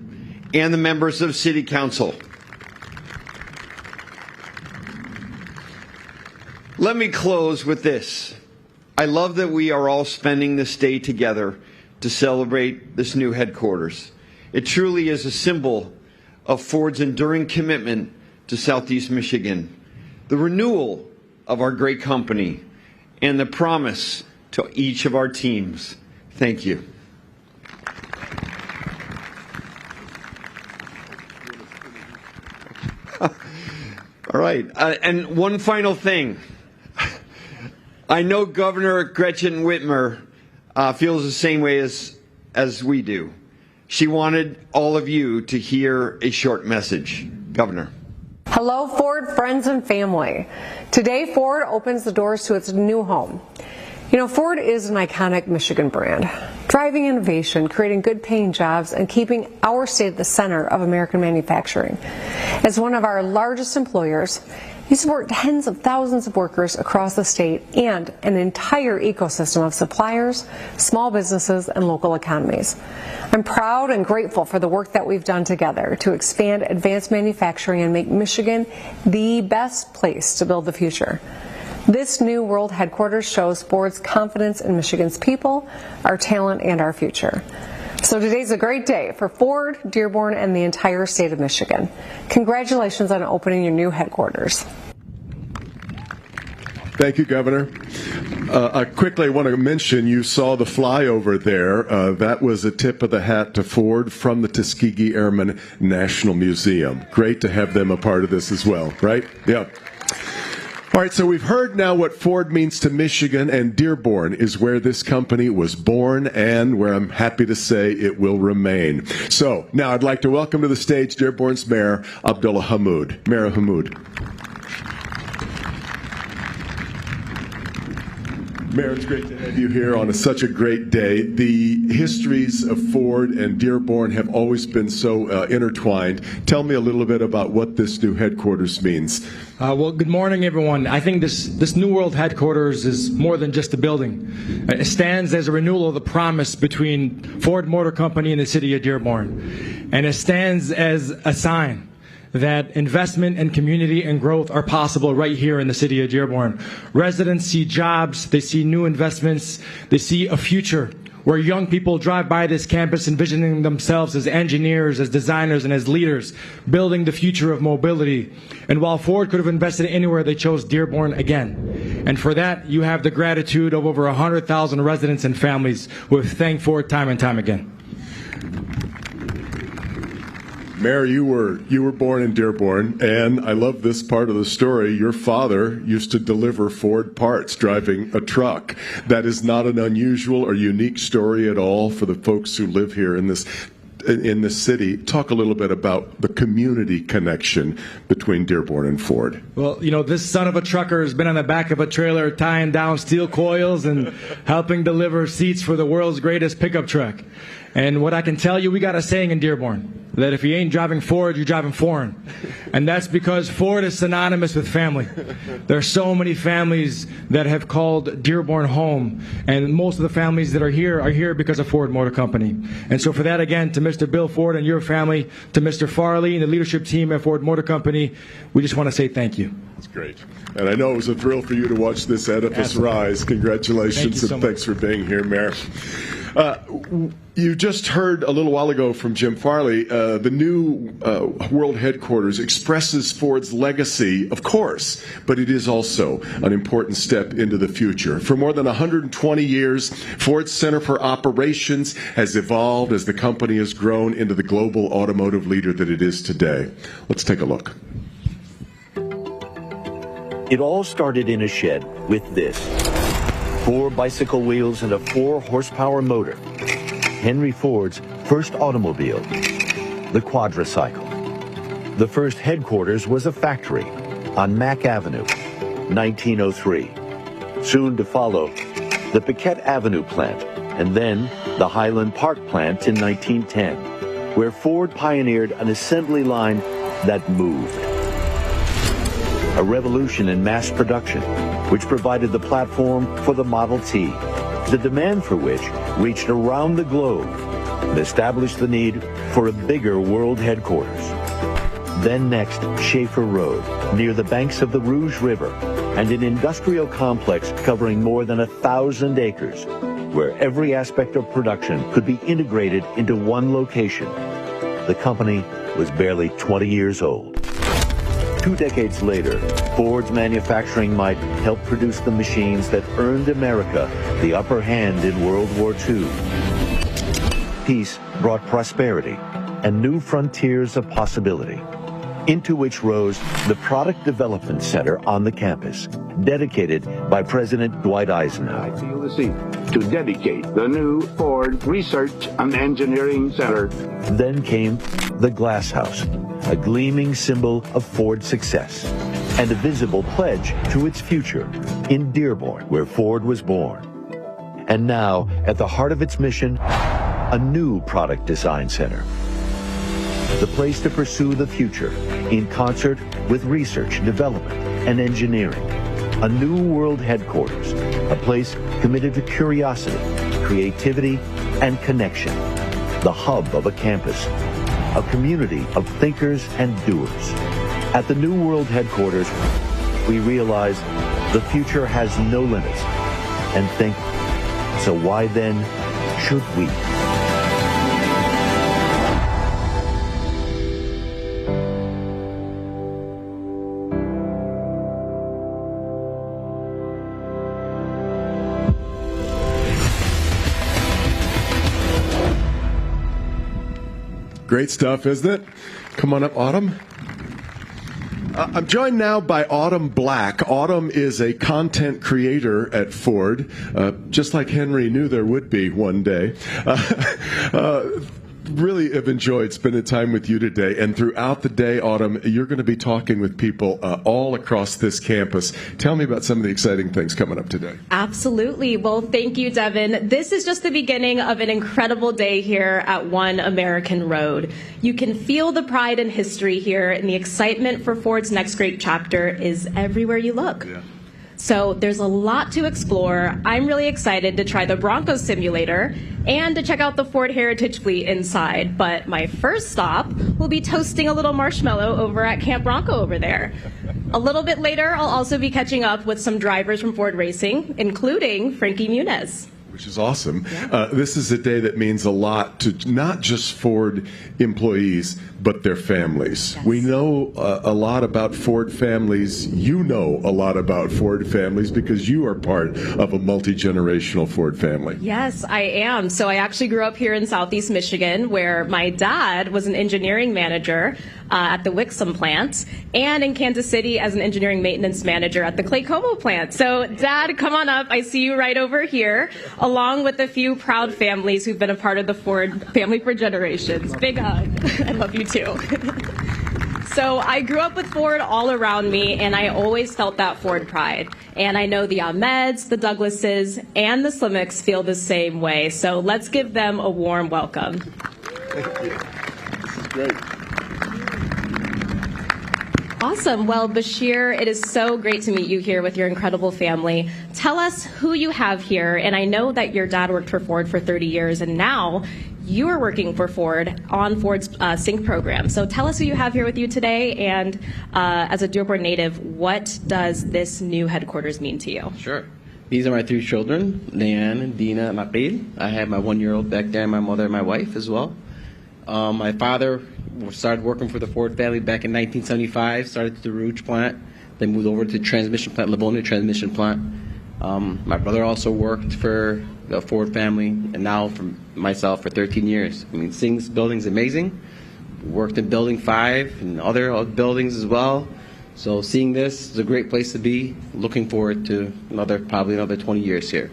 and the members of City Council. Let me close with this. I love that we are all spending this day together to celebrate this new headquarters. It truly is a symbol of Ford's enduring commitment to Southeast Michigan, the renewal of our great company, and the promise to each of our teams. Thank you. All right, and one final thing. I know Governor Gretchen Whitmer feels the same way as we do. She wanted all of you to hear a short message. Governor. Hello, Ford friends and family. Today, Ford opens the doors to its new home. You know, Ford is an iconic Michigan brand, driving innovation, creating good-paying jobs, and keeping our state at the center of American manufacturing. As one of our largest employers, we support tens of thousands of workers across the state and an entire ecosystem of suppliers, small businesses, and local economies. I'm proud and grateful for the work that we've done together to expand advanced manufacturing and make Michigan the best place to build the future. This new world headquarters shows Ford's confidence in Michigan's people, our talent, and our future. So today's a great day for Ford, Dearborn, and the entire state of Michigan. Congratulations on opening your new headquarters. Thank you, Governor. Quickly, I want to mention you saw the flyover there. That was a tip of the hat to Ford from the Tuskegee Airmen National Museum. Great to have them a part of this as well, right? Yeah. All right, so we've heard now what Ford means to Michigan, and Dearborn is where this company was born and where I'm happy to say it will remain. So now I'd like to welcome to the stage Dearborn's Mayor Abdullah Hammoud. Mayor Hammoud. Mayor, it's great to have you here on such a great day. The histories of Ford and Dearborn have always been so intertwined. Tell me a little bit about what this new headquarters means. Well, good morning, everyone. I think this New World headquarters is more than just a building. It stands as a renewal of the promise between Ford Motor Company and the city of Dearborn. And it stands as a sign that investment and community and growth are possible right here in the city of Dearborn. Residents see jobs, they see new investments, they see a future where young people drive by this campus envisioning themselves as engineers, as designers, and as leaders, building the future of mobility. And while Ford could have invested anywhere, they chose Dearborn again. And for that, you have the gratitude of over 100,000 residents and families who have thanked Ford time and time again. Mayor, you were born in Dearborn, and I love this part of the story. Your father used to deliver Ford parts driving a truck. That is not an unusual or unique story at all for the folks who live here in this city. Talk a little bit about the community connection between Dearborn and Ford. Well, you know, this son of a trucker has been on the back of a trailer tying down steel coils and helping deliver seats for the world's greatest pickup truck. And what I can tell you, we got a saying in Dearborn, that if you ain't driving Ford, you're driving foreign. And that's because Ford is synonymous with family. There are so many families that have called Dearborn home, and most of the families that are here because of Ford Motor Company. And so for that, again, to Mr. Bill Ford and your family, to Mr. Farley and the leadership team at Ford Motor Company, we just want to say thank you. That's great. And I know it was a thrill for you to watch this edifice rise. Congratulations, and thanks for being here, Mayor. You just heard a little while ago from Jim Farley, the new world headquarters expresses Ford's legacy, of course, but it is also an important step into the future. For more than 120 years, Ford's Center for Operations has evolved as the company has grown into the global automotive leader that it is today. Let's take a look. It all started in a shed with this: 4 bicycle wheels and a 4-horsepower motor. Henry Ford's first automobile, the quadricycle. The first headquarters was a factory on Mack Avenue, 1903. Soon to follow, the Piquette Avenue plant, and then the Highland Park plant in 1910, where Ford pioneered an assembly line that moved. A revolution in mass production, which provided the platform for the Model T, the demand for which reached around the globe and established the need for a bigger world headquarters. Then next, Schaefer Road, near the banks of the Rouge River, and an industrial complex covering more than 1,000 acres, where every aspect of production could be integrated into one location. The company was barely 20 years old. 2 decades later, Ford's manufacturing might helped produce the machines that earned America the upper hand in World War II. Peace brought prosperity and new frontiers of possibility, into which rose the Product Development Center on the campus, dedicated by President Dwight Eisenhower. I feel the seat to dedicate the new Ford Research and Engineering Center. Then came the Glass House, a gleaming symbol of Ford's success and a visible pledge to its future in Dearborn, where Ford was born. And now, at the heart of its mission, a new product design center. The place to pursue the future in concert with research, development, and engineering. A new world headquarters, a place committed to curiosity, creativity, and connection. The hub of a campus, a community of thinkers and doers. At the new world headquarters, we realize the future has no limits and think, so why then should we? Great stuff, isn't it? Come on up, Autumn. I'm joined now by Autumn Black. Autumn is a content creator at Ford, just like Henry knew there would be one day. Really have enjoyed spending time with you today. And throughout the day, Autumn, you're going to be talking with people all across this campus. Tell me about some of the exciting things coming up today. Absolutely. Well, thank you, Devin. This is just the beginning of an incredible day here at One American Road. You can feel the pride and history here, and the excitement for Ford's next great chapter is everywhere you look. Yeah. So there's a lot to explore. I'm really excited to try the Bronco simulator and to check out the Ford Heritage Fleet inside. But my first stop will be toasting a little marshmallow over at Camp Bronco over there. A little bit later, I'll also be catching up with some drivers from Ford Racing, including Frankie Muniz. Which is awesome. This is a day that means a lot to not just Ford employees, but their families. Yes. We know a lot about Ford families. You know a lot about Ford families because you are part of a multi-generational Ford family. Yes, I am. So I actually grew up here in Southeast Michigan, where my dad was an engineering manager at the Wixom plant, and in Kansas City as an engineering maintenance manager at the Clay Como plant. So, Dad, come on up. I see you right over here, along with a few proud families who've been a part of the Ford family for generations. Big hug. I love you too. So I grew up with Ford all around me, and I always felt that Ford pride. And I know the Ahmeds, the Douglases, and the Slimicks feel the same way. So let's give them a warm welcome. Thank you. This is great. Awesome. Well, Bashir, it is so great to meet you here with your incredible family. Tell us who you have here. And I know that your dad worked for Ford for 30 years, and now you are working for Ford on Ford's Sync program. So tell us who you have here with you today, and as a Dearborn native, what does this new headquarters mean to you? Sure. These are my 3 children, Leanne, Dina, and Maqil. I have my 1-year-old back there, and my mother and my wife as well. My father started working for the Ford family back in 1975, started at the Rouge plant, then moved over to the transmission plant, Livonia transmission plant. My brother also worked for the Ford family, and now for myself for 13 years. I mean, seeing this building's amazing. Worked in Building 5 and other buildings as well. So seeing this is a great place to be. Looking forward to probably another 20 years here.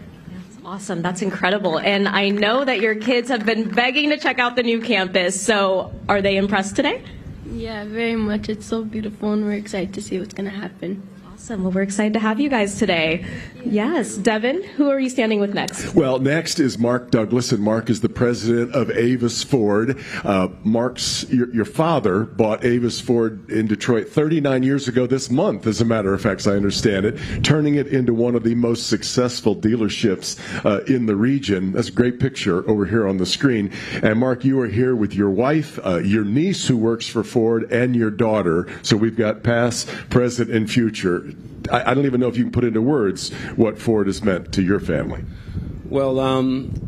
Awesome. That's incredible. And I know that your kids have been begging to check out the new campus. So are they impressed today? Yeah, very much. It's so beautiful, and we're excited to see what's going to happen. Awesome. Well, we're excited to have you guys today. Yes. Devin, who are you standing with next? Well, next is Mark Douglas, and Mark is the president of Avis Ford. Mark's, your father bought Avis Ford in Detroit 39 years ago this month, as a matter of fact, as I understand it, turning it into one of the most successful dealerships in the region. That's a great picture over here on the screen. And Mark, you are here with your wife, your niece who works for Ford, and your daughter. So we've got past, present, and future. I don't even know if you can put into words what Ford has meant to your family. Well,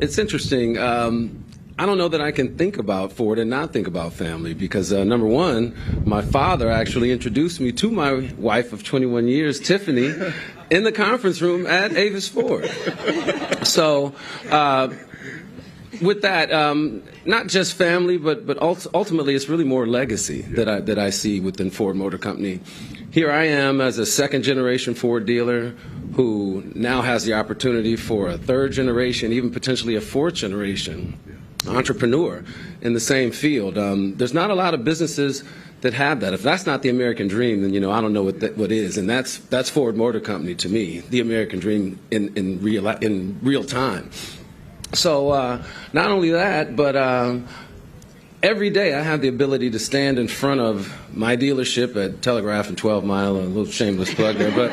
it's interesting. I don't know that I can think about Ford and not think about family because, number one, my father actually introduced me to my wife of 21 years, Tiffany, in the conference room at Avis Ford. So with that, not just family, but ultimately it's really more legacy that I see within Ford Motor Company. Here I am as a second-generation Ford dealer who now has the opportunity for a third generation, even potentially a fourth generation entrepreneur in the same field. There's not a lot of businesses that have that. If that's not the American dream, then I don't know what is. And that's Ford Motor Company to me, the American dream in real time. So not only that, but every day I have the ability to stand in front of my dealership at Telegraph and 12 Mile, a little shameless plug there,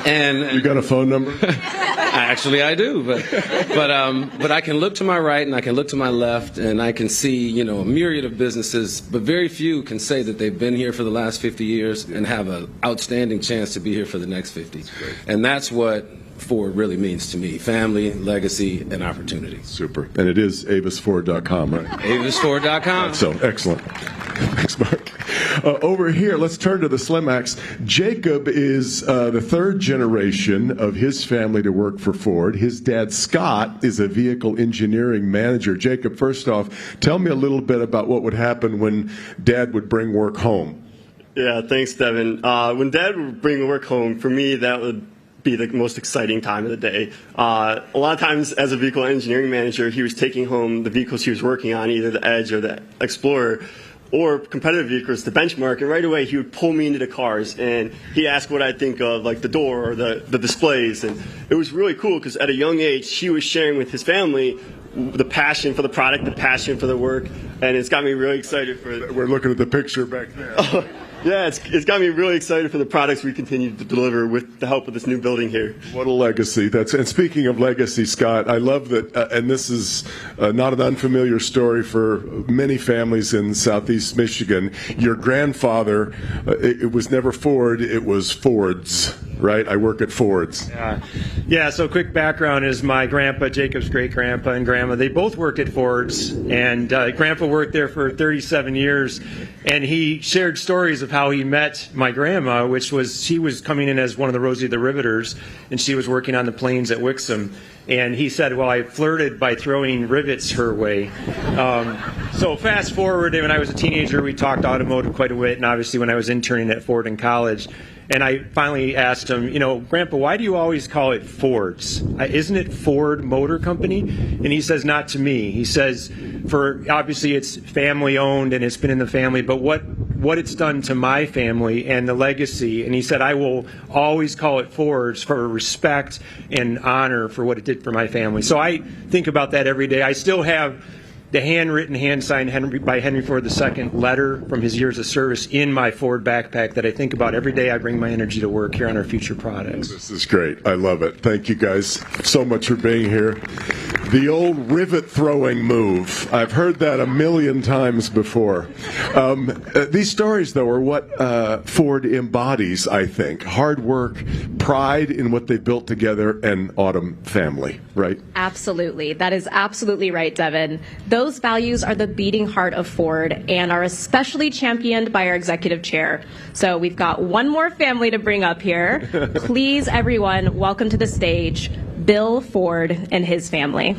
and you got a phone number? Actually, I do, but I can look to my right and I can look to my left and I can see a myriad of businesses, but very few can say that they've been here for the last 50 years and have an outstanding chance to be here for the next 50. And that's what Ford really means to me: family, legacy, and opportunity. Super. And it is avisford.com, right? avisford.com. So excellent. Thanks, Mark. Over here, let's turn to the Slimax. Jacob is the third generation of his family to work for Ford. His dad, Scott, is a vehicle engineering manager. Jacob, first off, tell me a little bit about what would happen when Dad would bring work home. Yeah, thanks, Devin. When Dad would bring work home, for me, that would be the most exciting time of the day. A lot of times as a vehicle engineering manager, he was taking home the vehicles he was working on, either the Edge or the Explorer, or competitive vehicles to benchmark, and right away he would pull me into the cars and he asked what I think of like the door or the displays, and it was really cool because at a young age he was sharing with his family the passion for the product, the passion for the work, and it's got me really excited for it. We're looking at the picture back there. Yeah, it's got me really excited for the products we continue to deliver with the help of this new building here. What a legacy. And speaking of legacy, Scott, I love that, and this is not an unfamiliar story for many families in Southeast Michigan. Your grandfather, it was never Ford, it was Ford's, right? I work at Ford's. Yeah, so quick background is my grandpa, Jacob's great-grandpa and grandma, they both worked at Ford's, and Grandpa worked there for 37 years, and he shared stories of how he met my grandma, which was she was coming in as one of the Rosie the Riveters, and she was working on the planes at Wixom. And he said, well, I flirted by throwing rivets her way. So fast forward, when I was a teenager, we talked automotive quite a bit, and obviously when I was interning at Ford in college. And I finally asked him, Grandpa, why do you always call it Ford's? Isn't it Ford Motor Company? And he says, not to me. He says, obviously it's family owned and it's been in the family, but what it's done to my family and the legacy, and he said, I will always call it Ford's for respect and honor for what it did for my family. So I think about that every day. I still have the handwritten, hand-signed by Henry Ford II letter from his years of service in my Ford backpack that I think about every day I bring my energy to work here on our future products. This is great. I love it. Thank you guys so much for being here. The old rivet throwing move. I've heard that a million times before. These stories, though, are what Ford embodies, I think. Hard work, pride in what they built together, and Autumn family, right? Absolutely. That is absolutely right, Devin. Those values are the beating heart of Ford and are especially championed by our executive chair. So we've got one more family to bring up here. Please, everyone, welcome to the stage Bill Ford and his family.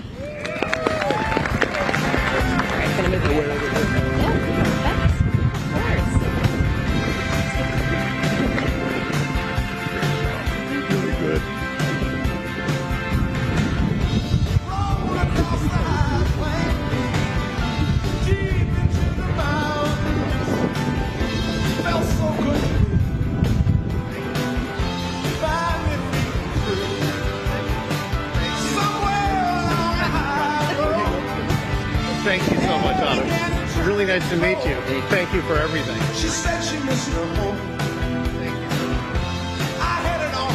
Thank you so much, Autumn. It's really nice to meet you. Thank you for everything. She said she missed her home. I had it all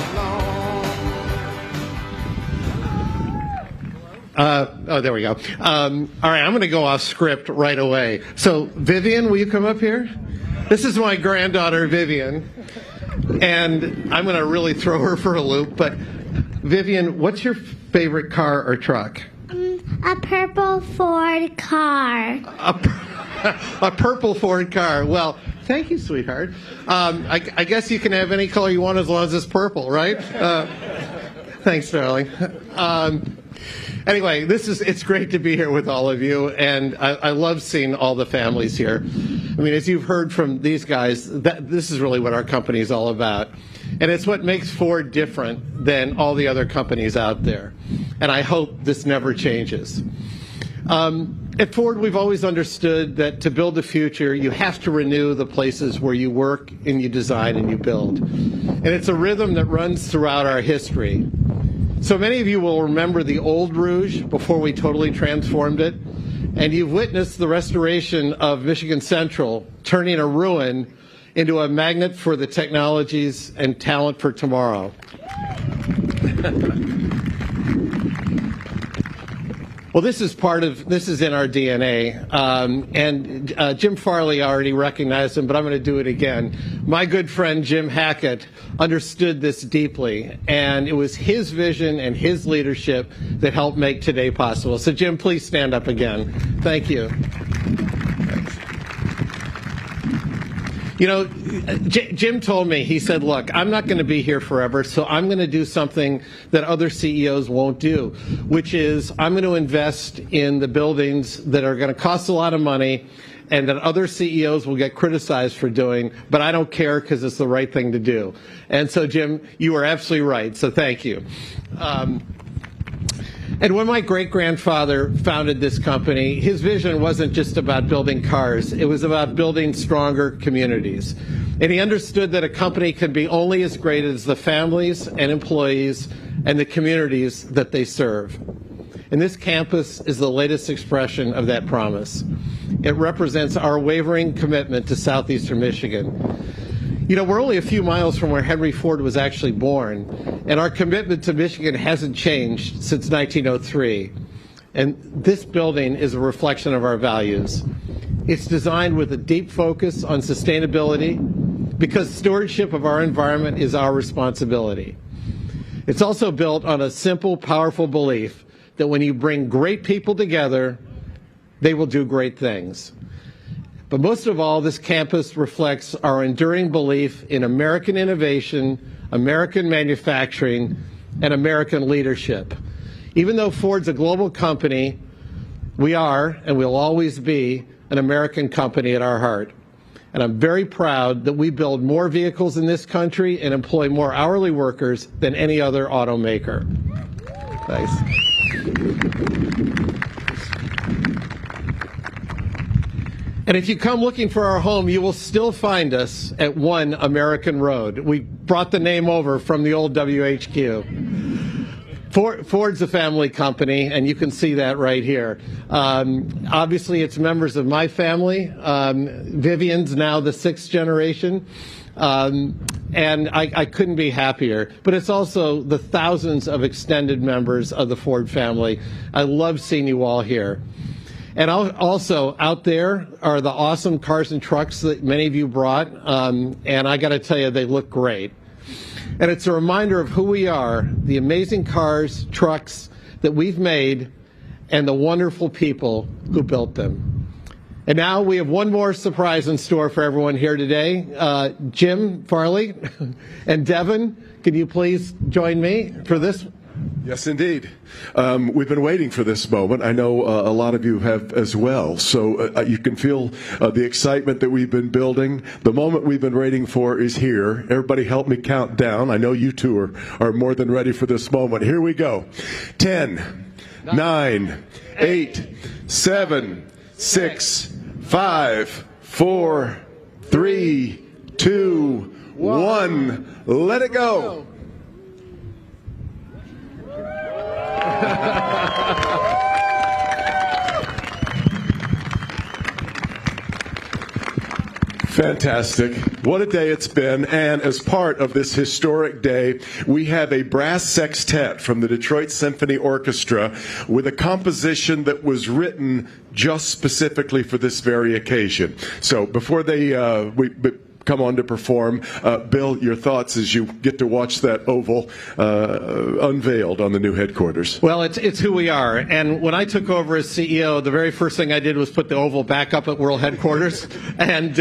along. Oh, there we go. All right, I'm going to go off script right away. So, Vivian, will you come up here? This is my granddaughter, Vivian, and I'm going to really throw her for a loop, but Vivian, what's your favorite car or truck? A purple Ford car. A purple Ford car. Well, thank you, sweetheart. I guess you can have any color you want as long as it's purple, right? Thanks, darling. Anyway, it's great to be here with all of you, and I love seeing all the families here. I mean, as you've heard from these guys, this is really what our company is all about. And it's what makes Ford different than all the other companies out there. And I hope this never changes. At Ford, we've always understood that to build the future, you have to renew the places where you work and you design and you build. And it's a rhythm that runs throughout our history. So many of you will remember the old Rouge before we totally transformed it. And you've witnessed the restoration of Michigan Central, turning a ruin into a magnet for the technologies and talent for tomorrow. Well, this is in our DNA, and Jim Farley already recognized him, but I'm going to do it again. My good friend Jim Hackett understood this deeply, and it was his vision and his leadership that helped make today possible. So Jim, please stand up again. Thank you. You know, Jim told me, he said, look, I'm not going to be here forever, so I'm going to do something that other CEOs won't do, which is I'm going to invest in the buildings that are going to cost a lot of money and that other CEOs will get criticized for doing, but I don't care because it's the right thing to do. And so, Jim, you are absolutely right, so thank you. And when my great-grandfather founded this company, his vision wasn't just about building cars. It was about building stronger communities. And he understood that a company can be only as great as the families and employees and the communities that they serve. And this campus is the latest expression of that promise. It represents our wavering commitment to southeastern Michigan. You know, we're only a few miles from where Henry Ford was actually born, and our commitment to Michigan hasn't changed since 1903. And this building is a reflection of our values. It's designed with a deep focus on sustainability because stewardship of our environment is our responsibility. It's also built on a simple, powerful belief that when you bring great people together, they will do great things. But most of all, this campus reflects our enduring belief in American innovation, American manufacturing, and American leadership. Even though Ford's a global company, we are, and will always be, an American company at our heart. And I'm very proud that we build more vehicles in this country and employ more hourly workers than any other automaker. Thanks. And if you come looking for our home, you will still find us at 1 American Road. We brought the name over from the old WHQ. Ford's a family company, and you can see that right here. Obviously, it's members of my family. Vivian's now the 6th generation. And I couldn't be happier. But it's also the thousands of extended members of the Ford family. I love seeing you all here. And also, out there are the awesome cars and trucks that many of you brought, and I got to tell you, they look great. And it's a reminder of who we are, the amazing cars, trucks that we've made, and the wonderful people who built them. And now we have one more surprise in store for everyone here today. Jim Farley and Devin, can you please join me for this? Yes, indeed. We've been waiting for this moment. I know a lot of you have as well. So you can feel the excitement that we've been building. The moment we've been waiting for is here. Everybody help me count down. I know you two are more than ready for this moment. Here we go. 10, 9, 8, 7, 6, 5, 4, 3, 2, 1. Let it go. Fantastic. What a day it's been. And as part of this historic day, we have a brass sextet from the Detroit Symphony Orchestra with a composition that was written just specifically for this very occasion. So before they come on to perform. Bill, your thoughts as you get to watch that oval unveiled on the new headquarters. Well, it's who we are. And when I took over as CEO, the very first thing I did was put the oval back up at World Headquarters. And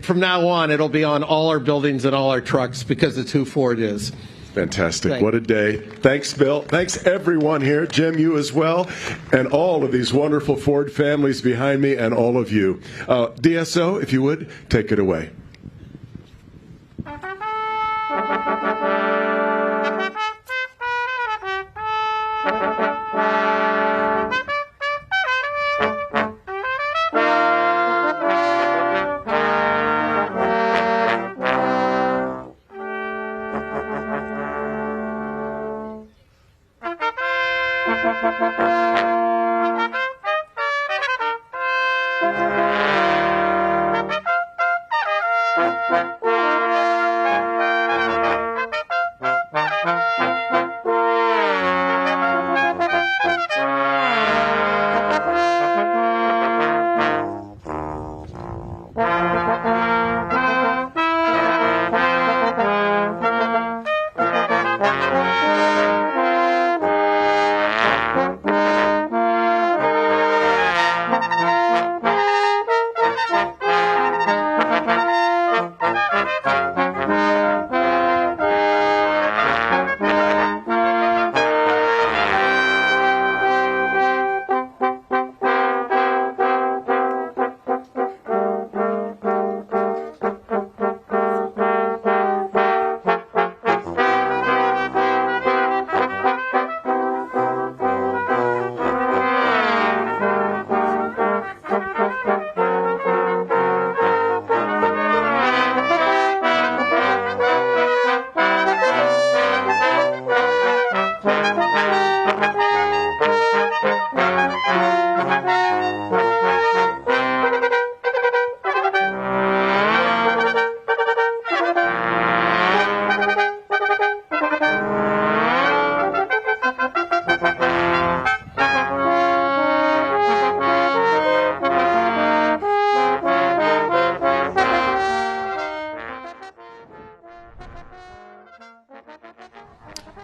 from now on, it'll be on all our buildings and all our trucks because it's who Ford is. Fantastic. What a day. Thanks, Bill. Thanks, everyone here. Jim, you as well. And all of these wonderful Ford families behind me and all of you. DSO, if you would, take it away.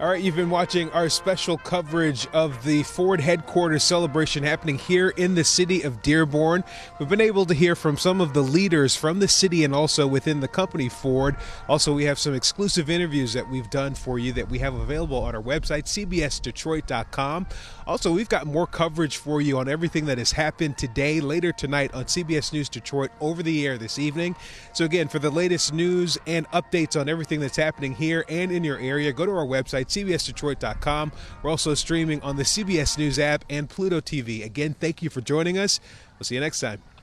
All right, you've been watching our special coverage of the Ford headquarters celebration happening here in the city of Dearborn. We've been able to hear from some of the leaders from the city and also within the company Ford. Also, we have some exclusive interviews that we've done for you that we have available on our website, cbsdetroit.com. Also, we've got more coverage for you on everything that has happened today, later tonight on CBS News Detroit, over the air this evening. So again, for the latest news and updates on everything that's happening here and in your area, go to our website, cbsdetroit.com. We're also streaming on the CBS News app and Pluto TV. Again, thank you for joining us. We'll see you next time.